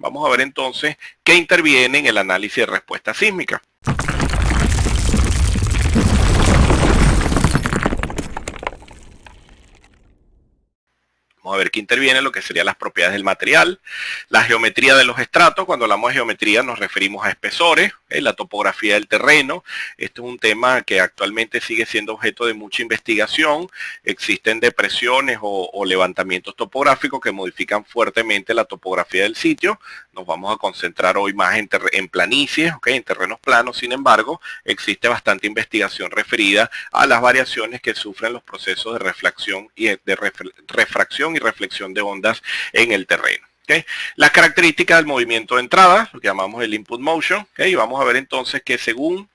vamos a ver entonces qué interviene en el análisis de respuesta sísmica. Vamos a ver qué interviene en lo que serían las propiedades del material, la geometría de los estratos. Cuando hablamos de geometría nos referimos a espesores, la topografía del terreno. Este es un tema que actualmente sigue siendo objeto de mucha investigación. Existen depresiones o levantamientos topográficos que modifican fuertemente la topografía del sitio. Nos vamos a concentrar hoy más en planicies, en terrenos planos. Sin embargo, existe bastante investigación referida a las variaciones que sufren los procesos de reflexión y refracción y reflexión de ondas en el terreno. Las características del movimiento de entrada, lo que llamamos el input motion, y vamos a ver entonces que según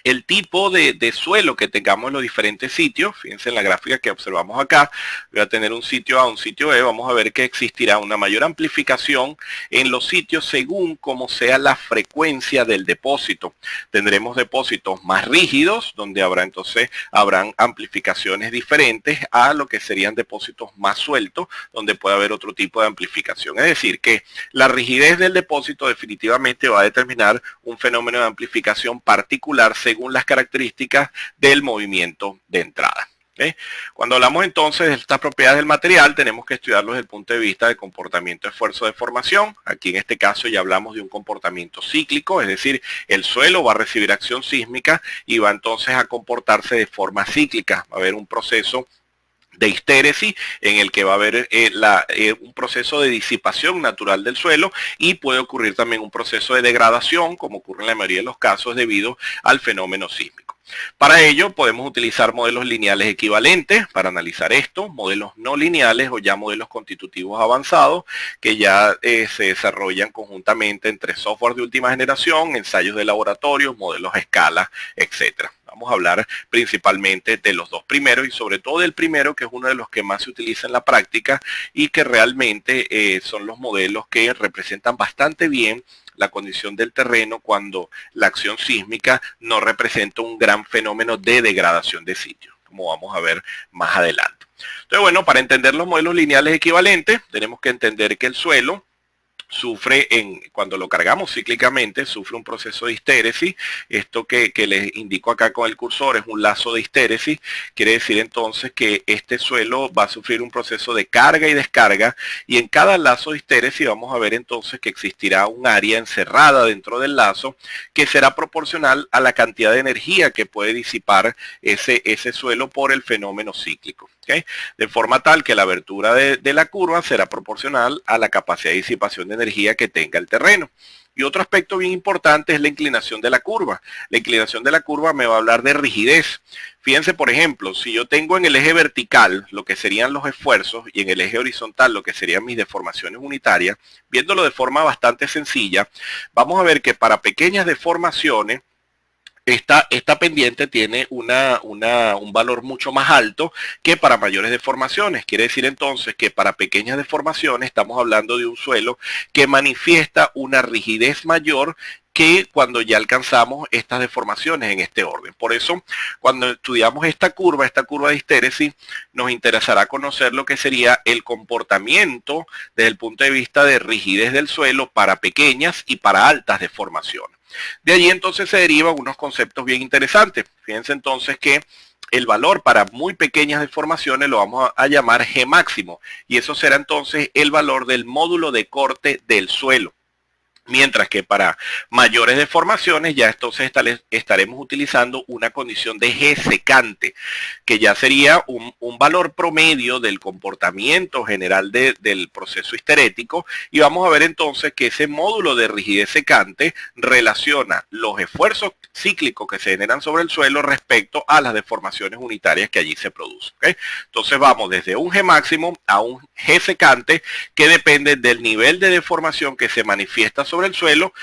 el tipo de suelo que tengamos en los diferentes sitios, fíjense en la gráfica que observamos acá, voy a tener un sitio A, un sitio B, vamos a ver que existirá una mayor amplificación en los sitios según como sea la frecuencia del depósito. Tendremos depósitos más rígidos, donde habrán amplificaciones diferentes a lo que serían depósitos más sueltos, donde puede haber otro tipo de amplificación. Es decir, que la rigidez del depósito definitivamente va a determinar un fenómeno de amplificación particular según las características del movimiento de entrada. Cuando hablamos entonces de estas propiedades del material, tenemos que estudiarlo desde el punto de vista de comportamiento, esfuerzo, deformación. Aquí en este caso ya hablamos de un comportamiento cíclico, es decir, el suelo va a recibir acción sísmica y va entonces a comportarse de forma cíclica. Va a haber un proceso de histéresis en el que va a haber un proceso de disipación natural del suelo y puede ocurrir también un proceso de degradación, como ocurre en la mayoría de los casos debido al fenómeno sísmico. Para ello podemos utilizar modelos lineales equivalentes para analizar esto, modelos no lineales o ya modelos constitutivos avanzados que ya se desarrollan conjuntamente entre software de última generación, ensayos de laboratorio, modelos a escala, etcétera. Vamos a hablar principalmente de los dos primeros y sobre todo del primero, que es uno de los que más se utiliza en la práctica y que realmente son los modelos que representan bastante bien la condición del terreno cuando la acción sísmica no representa un gran fenómeno de degradación de sitio, como vamos a ver más adelante. Entonces, bueno, para entender los modelos lineales equivalentes, tenemos que entender que el suelo sufre, cuando lo cargamos cíclicamente, sufre un proceso de histéresis. Esto que les indico acá con el cursor es un lazo de histéresis. Quiere decir entonces que este suelo va a sufrir un proceso de carga y descarga, y en cada lazo de histéresis vamos a ver entonces que existirá un área encerrada dentro del lazo que será proporcional a la cantidad de energía que puede disipar ese suelo por el fenómeno cíclico. De forma tal que la abertura de la curva será proporcional a la capacidad de disipación de energía que tenga el terreno. Y otro aspecto bien importante es la inclinación de la curva. La inclinación de la curva me va a hablar de rigidez. Fíjense, por ejemplo, si yo tengo en el eje vertical lo que serían los esfuerzos y en el eje horizontal lo que serían mis deformaciones unitarias, viéndolo de forma bastante sencilla, vamos a ver que para pequeñas deformaciones, esta pendiente tiene un valor mucho más alto que para mayores deformaciones. Quiere decir entonces que para pequeñas deformaciones estamos hablando de un suelo que manifiesta una rigidez mayor que cuando ya alcanzamos estas deformaciones en este orden. Por eso, cuando estudiamos esta curva de histéresis, nos interesará conocer lo que sería el comportamiento desde el punto de vista de rigidez del suelo para pequeñas y para altas deformaciones. De allí entonces se derivan unos conceptos bien interesantes. Fíjense entonces que el valor para muy pequeñas deformaciones lo vamos a llamar G máximo, y eso será entonces el valor del módulo de corte del suelo. Mientras que para mayores deformaciones ya entonces estaremos utilizando una condición de G secante, que ya sería un valor promedio del comportamiento general del proceso histerético, y vamos a ver entonces que ese módulo de rigidez secante relaciona los esfuerzos cíclicos que se generan sobre el suelo respecto a las deformaciones unitarias que allí se producen. Entonces vamos desde un G máximo a un G secante que depende del nivel de deformación que se manifiesta sobre el suelo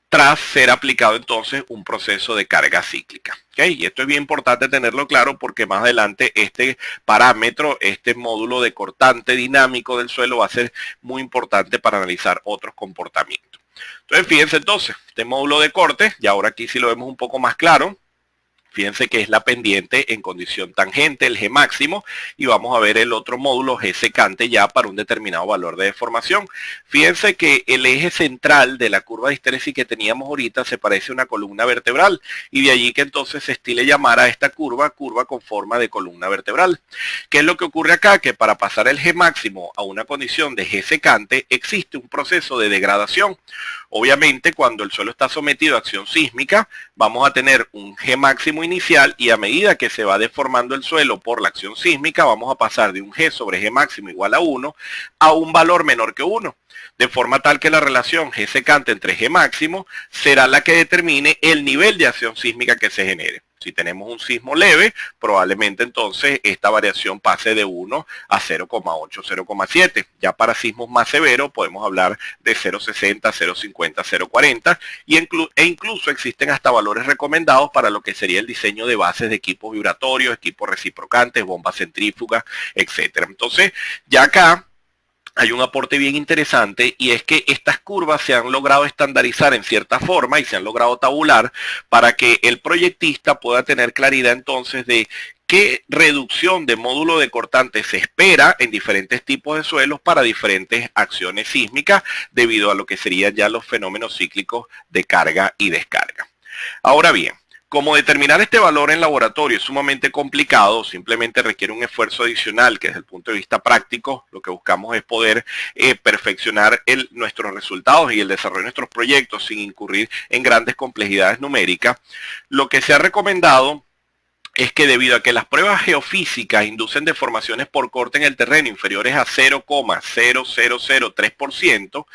tras ser aplicado entonces un proceso de carga cíclica. Y esto es bien importante tenerlo claro porque más adelante este parámetro, este módulo de cortante dinámico del suelo va a ser muy importante para analizar otros comportamientos. Entonces fíjense entonces, este módulo de corte, y ahora aquí sí lo vemos un poco más claro. Fíjense que es la pendiente en condición tangente, el G máximo, y vamos a ver el otro módulo G secante ya para un determinado valor de deformación. Fíjense que el eje central de la curva de histeresis que teníamos ahorita se parece a una columna vertebral, y de allí que entonces se estile llamar a esta curva con forma de columna vertebral. ¿Qué es lo que ocurre acá? Que para pasar el G máximo a una condición de G secante existe un proceso de degradación. Obviamente, cuando el suelo está sometido a acción sísmica, vamos a tener un G máximo inicial, y a medida que se va deformando el suelo por la acción sísmica, vamos a pasar de un G sobre G máximo igual a 1 a un valor menor que 1, de forma tal que la relación G secante entre G máximo será la que determine el nivel de acción sísmica que se genere. Si tenemos un sismo leve, probablemente entonces esta variación pase de 1 a 0,8, 0,7. Ya para sismos más severos podemos hablar de 0,60, 0,50, 0,40 e incluso existen hasta valores recomendados para lo que sería el diseño de bases de equipos vibratorios, equipos reciprocantes, bombas centrífugas, etcétera. Entonces, ya acá hay un aporte bien interesante, y es que estas curvas se han logrado estandarizar en cierta forma y se han logrado tabular para que el proyectista pueda tener claridad entonces de qué reducción de módulo de cortante se espera en diferentes tipos de suelos para diferentes acciones sísmicas debido a lo que serían ya los fenómenos cíclicos de carga y descarga. Ahora bien, como determinar este valor en laboratorio es sumamente complicado, simplemente requiere un esfuerzo adicional que desde el punto de vista práctico lo que buscamos es poder perfeccionar nuestros resultados y el desarrollo de nuestros proyectos sin incurrir en grandes complejidades numéricas. Lo que se ha recomendado es que debido a que las pruebas geofísicas inducen deformaciones por corte en el terreno inferiores a 0,0003%,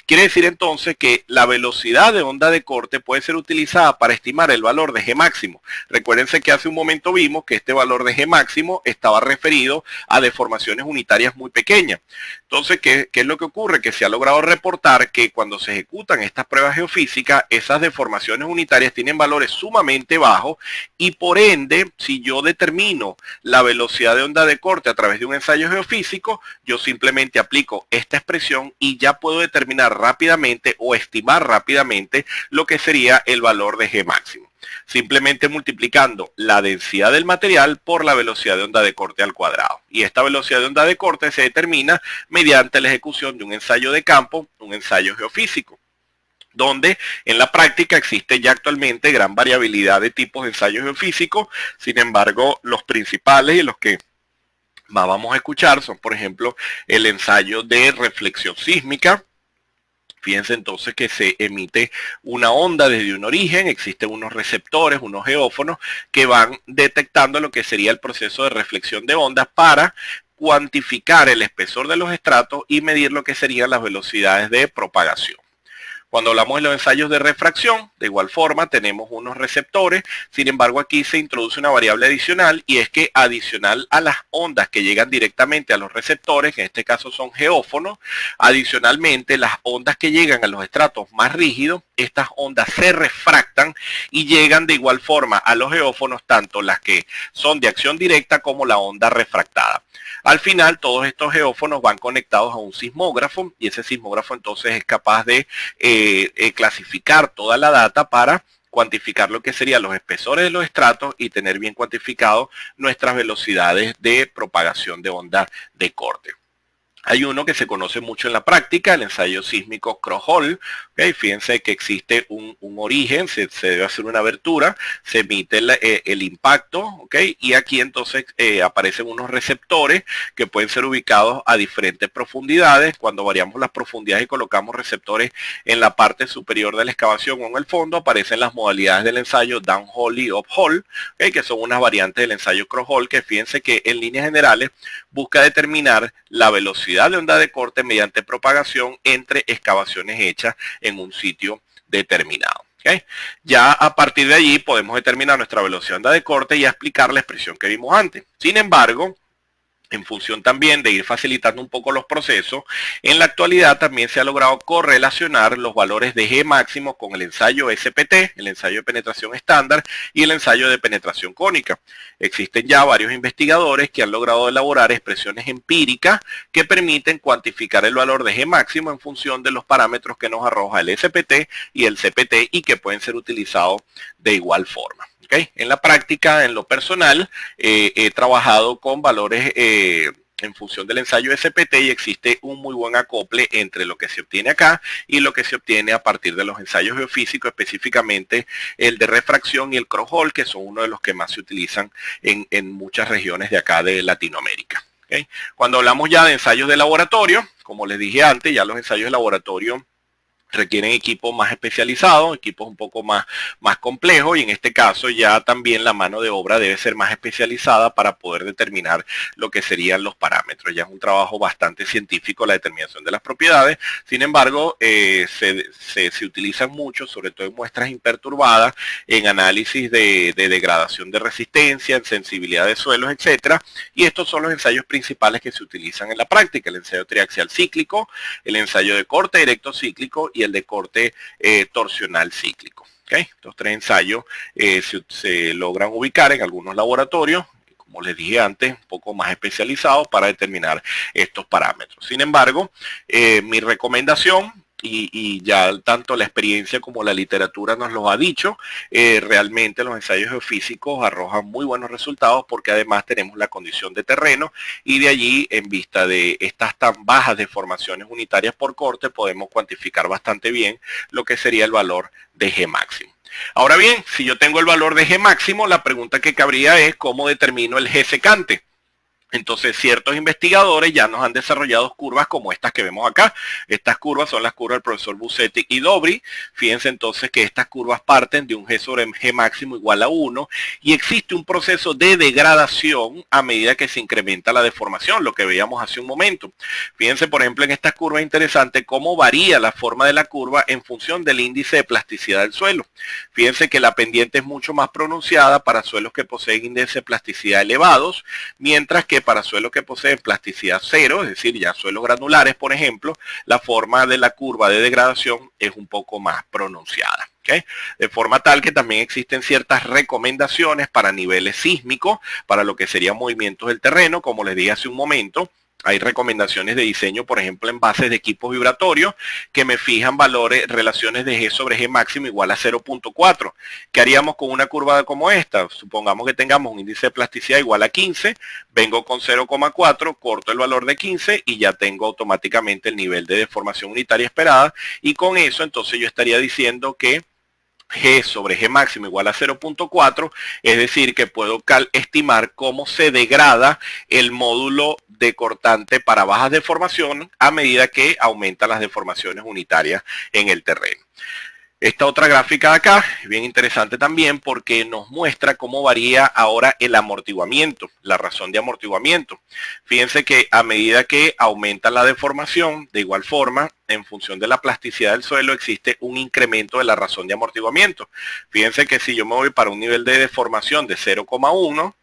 quiere decir entonces que la velocidad de onda de corte puede ser utilizada para estimar el valor de G máximo. Recuérdense que hace un momento vimos que este valor de G máximo estaba referido a deformaciones unitarias muy pequeñas. Entonces, ¿qué es lo que ocurre? Que se ha logrado reportar que cuando se ejecutan estas pruebas geofísicas, esas deformaciones unitarias tienen valores sumamente bajos, y por ende, si yo determino la velocidad de onda de corte a través de un ensayo geofísico, yo simplemente aplico esta expresión y ya puedo determinar rápidamente o estimar rápidamente lo que sería el valor de G máximo, simplemente multiplicando la densidad del material por la velocidad de onda de corte al cuadrado. Y esta velocidad de onda de corte se determina mediante la ejecución de un ensayo de campo, un ensayo geofísico, donde en la práctica existe ya actualmente gran variabilidad de tipos de ensayos geofísicos. Sin embargo, los principales y los que más vamos a escuchar son, por ejemplo, el ensayo de reflexión sísmica. Fíjense entonces que se emite una onda desde un origen, existen unos receptores, unos geófonos, que van detectando lo que sería el proceso de reflexión de ondas para cuantificar el espesor de los estratos y medir lo que serían las velocidades de propagación. Cuando hablamos de los ensayos de refracción, de igual forma tenemos unos receptores. Sin embargo, aquí se introduce una variable adicional, y es que adicional a las ondas que llegan directamente a los receptores, que en este caso son geófonos, adicionalmente las ondas que llegan a los estratos más rígidos, estas ondas se refractan y llegan de igual forma a los geófonos, tanto las que son de acción directa como la onda refractada. Al final, todos estos geófonos van conectados a un sismógrafo, y ese sismógrafo entonces es capaz de clasificar toda la data para cuantificar lo que serían los espesores de los estratos y tener bien cuantificado nuestras velocidades de propagación de onda de corte. Hay uno que se conoce mucho en la práctica, el ensayo sísmico Cross-Hall. ¿Okay? Fíjense que existe un origen, se debe hacer una abertura, se emite el impacto, ¿okay? Y aquí entonces aparecen unos receptores que pueden ser ubicados a diferentes profundidades. Cuando variamos las profundidades y colocamos receptores en la parte superior de la excavación o en el fondo, aparecen las modalidades del ensayo Downhole y Uphole, ¿okay? Que son unas variantes del ensayo Cross-Hall, que fíjense que en líneas generales busca determinar la velocidad de onda de corte mediante propagación entre excavaciones hechas en un sitio determinado. ¿Okay? Ya a partir de allí podemos determinar nuestra velocidad de onda de corte y explicar la expresión que vimos antes. Sin embargo, en función también de ir facilitando un poco los procesos, en la actualidad también se ha logrado correlacionar los valores de G máximo con el ensayo SPT, el ensayo de penetración estándar, y el ensayo de penetración cónica. Existen ya varios investigadores que han logrado elaborar expresiones empíricas que permiten cuantificar el valor de G máximo en función de los parámetros que nos arroja el SPT y el CPT, y que pueden ser utilizados de igual forma. ¿Okay? En la práctica, en lo personal, he trabajado con valores en función del ensayo SPT y existe un muy buen acople entre lo que se obtiene acá y lo que se obtiene a partir de los ensayos geofísicos, específicamente el de refracción y el cross-hole, que son uno de los que más se utilizan en muchas regiones de acá de Latinoamérica. ¿Okay? Cuando hablamos ya de ensayos de laboratorio, como les dije antes, ya los ensayos de laboratorio requieren equipos más especializados, equipos un poco más complejos, y en este caso ya también la mano de obra debe ser más especializada para poder determinar lo que serían los parámetros. Ya es un trabajo bastante científico la determinación de las propiedades. Sin embargo, se utilizan mucho, sobre todo en muestras imperturbadas, en análisis de degradación de resistencia, en sensibilidad de suelos, etcétera. Y estos son los ensayos principales que se utilizan en la práctica: el ensayo triaxial cíclico, el ensayo de corte directo cíclico y el de corte torsional cíclico. ¿Okay? Estos tres ensayos se logran ubicar en algunos laboratorios, como les dije antes, un poco más especializados para determinar estos parámetros. Sin embargo, mi recomendación, y ya tanto la experiencia como la literatura nos lo ha dicho, realmente los ensayos geofísicos arrojan muy buenos resultados, porque además tenemos la condición de terreno, y de allí, en vista de estas tan bajas deformaciones unitarias por corte, podemos cuantificar bastante bien lo que sería el valor de G máximo. Ahora bien, si yo tengo el valor de G máximo, la pregunta que cabría es ¿cómo determino el G secante? Entonces, ciertos investigadores ya nos han desarrollado curvas como estas que vemos acá. Estas curvas son las curvas del profesor Busetti y Dobry. Fíjense entonces que estas curvas parten de un G sobre G máximo igual a 1, y existe un proceso de degradación a medida que se incrementa la deformación, lo que veíamos hace un momento. Fíjense, por ejemplo, en esta curva interesante cómo varía la forma de la curva en función del índice de plasticidad del suelo. Fíjense que la pendiente es mucho más pronunciada para suelos que poseen índices de plasticidad elevados, mientras que para suelos que poseen plasticidad cero, es decir, ya suelos granulares, por ejemplo, la forma de la curva de degradación es un poco más pronunciada. ¿Okay? De forma tal que también existen ciertas recomendaciones para niveles sísmicos, para lo que serían movimientos del terreno, como les dije hace un momento. Hay recomendaciones de diseño, por ejemplo, en bases de equipos vibratorios, que me fijan valores, relaciones de G sobre G máximo igual a 0.4. ¿Qué haríamos con una curva como esta? Supongamos que tengamos un índice de plasticidad igual a 15, vengo con 0.4, corto el valor de 15 y ya tengo automáticamente el nivel de deformación unitaria esperada, y con eso entonces yo estaría diciendo que G sobre G máximo igual a 0.4, es decir, que puedo estimar cómo se degrada el módulo de cortante para bajas deformaciones a medida que aumentan las deformaciones unitarias en el terreno. Esta otra gráfica de acá es bien interesante también, porque nos muestra cómo varía ahora el amortiguamiento, la razón de amortiguamiento. Fíjense que a medida que aumenta la deformación, de igual forma, en función de la plasticidad del suelo, existe un incremento de la razón de amortiguamiento. Fíjense que si yo me voy para un nivel de deformación de 0,1,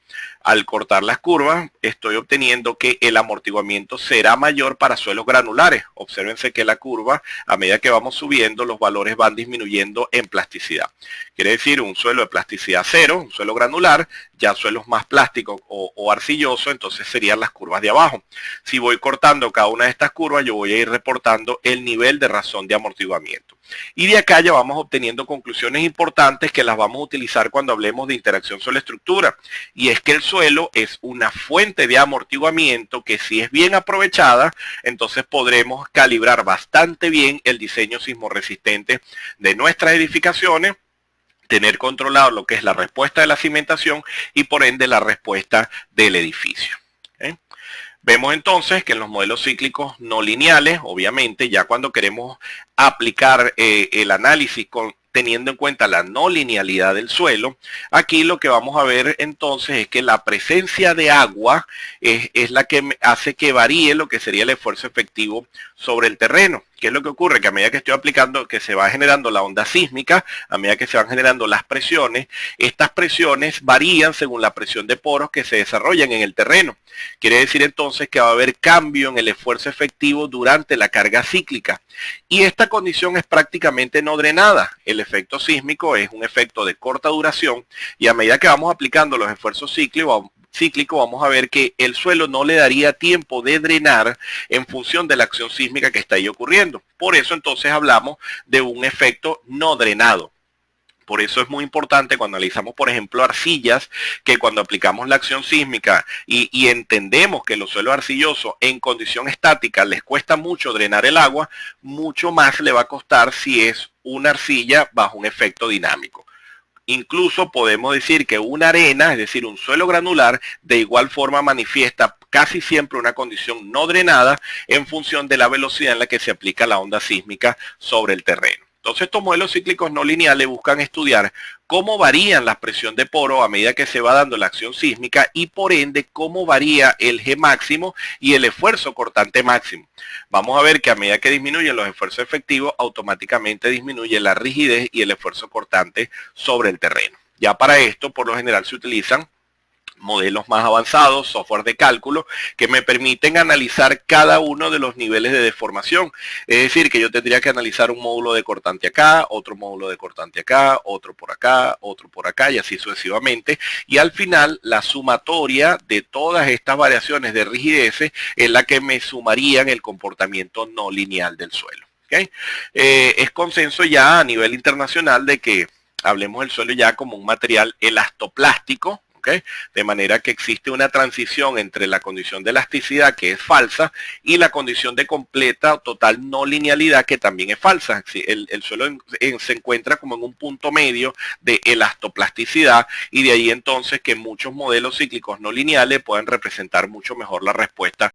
al cortar las curvas, estoy obteniendo que el amortiguamiento será mayor para suelos granulares. Obsérvense que la curva, a medida que vamos subiendo, los valores van disminuyendo en plasticidad. Quiere decir, un suelo de plasticidad 0, un suelo granular, ya suelos más plásticos o arcillosos, entonces serían las curvas de abajo. Si voy cortando cada una de estas curvas, yo voy a ir reportando el nivel de razón de amortiguamiento. Y de acá ya vamos obteniendo conclusiones importantes que las vamos a utilizar cuando hablemos de interacción suelo-estructura. Y es que el suelo es una fuente de amortiguamiento que, si es bien aprovechada, entonces podremos calibrar bastante bien el diseño sismorresistente de nuestras edificaciones, tener controlado lo que es la respuesta de la cimentación y por ende la respuesta del edificio. ¿Okay? Vemos entonces que en los modelos cíclicos no lineales, obviamente, ya cuando queremos aplicar el análisis teniendo en cuenta la no linealidad del suelo, aquí lo que vamos a ver entonces es que la presencia de agua es la que hace que varíe lo que sería el esfuerzo efectivo sobre el terreno. ¿Qué es lo que ocurre? Que a medida que estoy aplicando, que se va generando la onda sísmica, a medida que se van generando las presiones, estas presiones varían según la presión de poros que se desarrollan en el terreno. Quiere decir entonces que va a haber cambio en el esfuerzo efectivo durante la carga cíclica. Y esta condición es prácticamente no drenada. El efecto sísmico es un efecto de corta duración, y a medida que vamos aplicando los esfuerzos cíclicos, vamos a ver que el suelo no le daría tiempo de drenar en función de la acción sísmica que está ahí ocurriendo. Por eso entonces hablamos de un efecto no drenado. Por eso es muy importante cuando analizamos, por ejemplo, arcillas, que cuando aplicamos la acción sísmica y entendemos que los suelos arcillosos en condición estática les cuesta mucho drenar el agua, mucho más le va a costar si es una arcilla bajo un efecto dinámico. Incluso podemos decir que una arena, es decir, un suelo granular, de igual forma manifiesta casi siempre una condición no drenada en función de la velocidad en la que se aplica la onda sísmica sobre el terreno. Entonces estos modelos cíclicos no lineales buscan estudiar cómo varían las presiones de poro a medida que se va dando la acción sísmica y por ende cómo varía el G máximo y el esfuerzo cortante máximo. Vamos a ver que a medida que disminuyen los esfuerzos efectivos, automáticamente disminuye la rigidez y el esfuerzo cortante sobre el terreno. Ya para esto, por lo general, se utilizan modelos más avanzados, software de cálculo, que me permiten analizar cada uno de los niveles de deformación. Es decir, que yo tendría que analizar un módulo de cortante acá, otro módulo de cortante acá, otro por acá, otro por acá, y así sucesivamente. Y al final, la sumatoria de todas estas variaciones de rigidez es la que me sumarían el comportamiento no lineal del suelo. ¿Okay? Es consenso ya a nivel internacional de que hablemos del suelo ya como un material elastoplástico, ¿okay? De manera que existe una transición entre la condición de elasticidad, que es falsa, y la condición de completa o total no linealidad, que también es falsa. El suelo se encuentra como en un punto medio de elastoplasticidad, y de ahí entonces que muchos modelos cíclicos no lineales puedan representar mucho mejor la respuesta